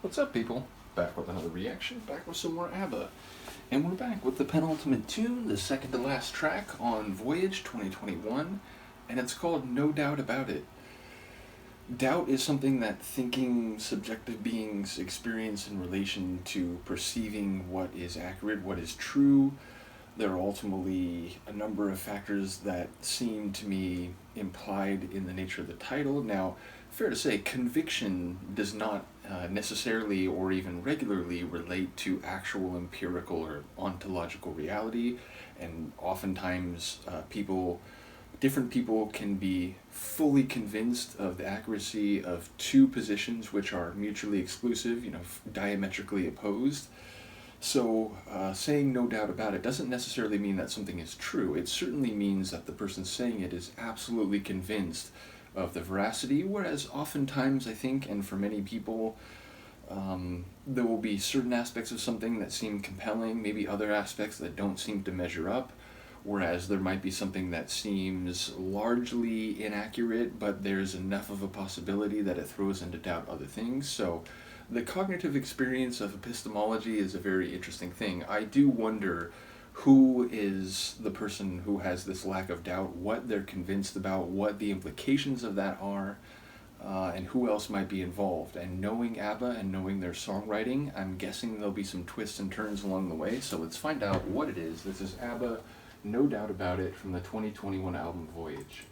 What's up, people? Back with another reaction, back with some more ABBA. And we're back with the penultimate tune, the second to last track on Voyage 2021, and it's called No Doubt About It. Doubt is something that thinking, subjective beings experience in relation to perceiving what is accurate, what is true. There are ultimately a number of factors that seem to me implied in the nature of the title. Now, fair to say, conviction does not necessarily or even regularly relate to actual empirical or ontological reality, and oftentimes different people can be fully convinced of the accuracy of two positions which are mutually exclusive, diametrically opposed. So saying no doubt about it doesn't necessarily mean that something is true. It certainly means that the person saying it is absolutely convinced of the veracity, whereas oftentimes I think, and for many people, there will be certain aspects of something that seem compelling, maybe other aspects that don't seem to measure up, whereas there might be something that seems largely inaccurate, but there's enough of a possibility that it throws into doubt other things. So the cognitive experience of epistemology is a very interesting thing. I do wonder who is the person who has this lack of doubt, what they're convinced about, what the implications of that are, and who else might be involved. And knowing ABBA and knowing their songwriting, I'm guessing there'll be some twists and turns along the way, so let's find out what it is. This is ABBA, No Doubt About It, from the 2021 album Voyage.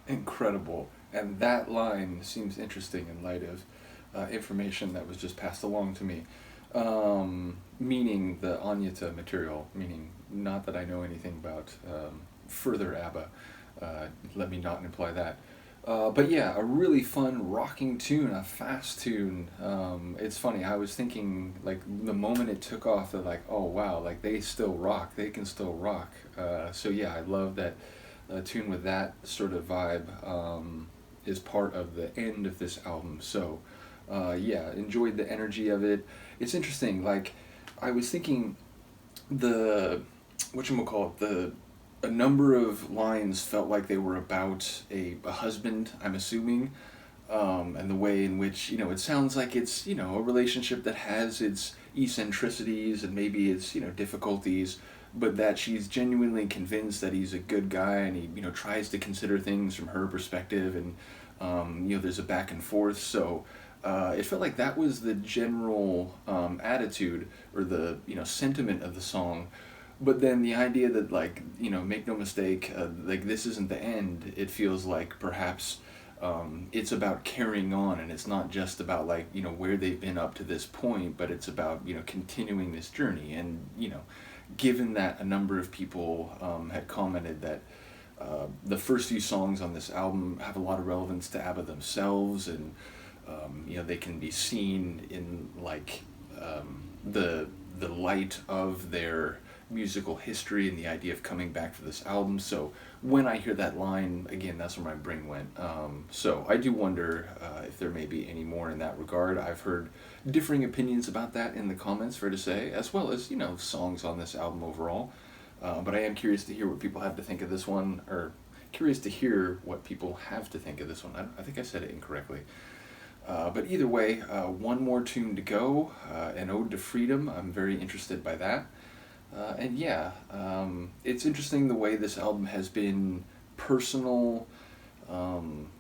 Incredible. And that line seems interesting in light of information that was just passed along to me, meaning the Anyata material, meaning not that I know anything about further ABBA, let me not imply that. But yeah, a really fun rocking tune, a fast tune. It's funny, I was thinking, like, the moment it took off, they're like, oh wow, like, they still rock, they can still rock. So yeah, I love that a tune with that sort of vibe is part of the end of this album. So, yeah, enjoyed the energy of it. It's interesting. Like, I was thinking the whatchamacallit, the a number of lines felt like they were about a husband, I'm assuming, and the way in which, it sounds like it's, a relationship that has its eccentricities and maybe its, difficulties, but that she's genuinely convinced that he's a good guy, and he, tries to consider things from her perspective, and, there's a back and forth. So it felt like that was the general attitude, or the, sentiment of the song. But then the idea that, like, make no mistake, like, this isn't the end. It feels like perhaps it's about carrying on, and it's not just about, like, where they've been up to this point, but it's about, continuing this journey. And, given that a number of people had commented that the first few songs on this album have a lot of relevance to ABBA themselves, and they can be seen in, like, the light of their musical history and the idea of coming back for this album. So when I hear that line again, that's where my brain went. So I do wonder if there may be any more in that regard. I've heard differing opinions about that in the comments, fair to say, as well as, songs on this album overall. But I am curious to hear what people have to think of this one, or curious to hear what people have to think of this one. I think I said it incorrectly. But either way, one more tune to go, an ode to freedom. I'm very interested by that. And yeah, it's interesting the way this album has been personal,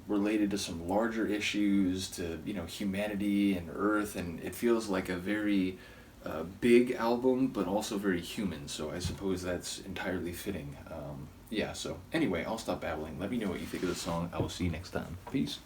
related to some larger issues, to, humanity and Earth, and it feels like a very big album, but also very human, so I suppose that's entirely fitting. Yeah, so anyway, I'll stop babbling. Let me know what you think of the song. I will see you next time. Peace.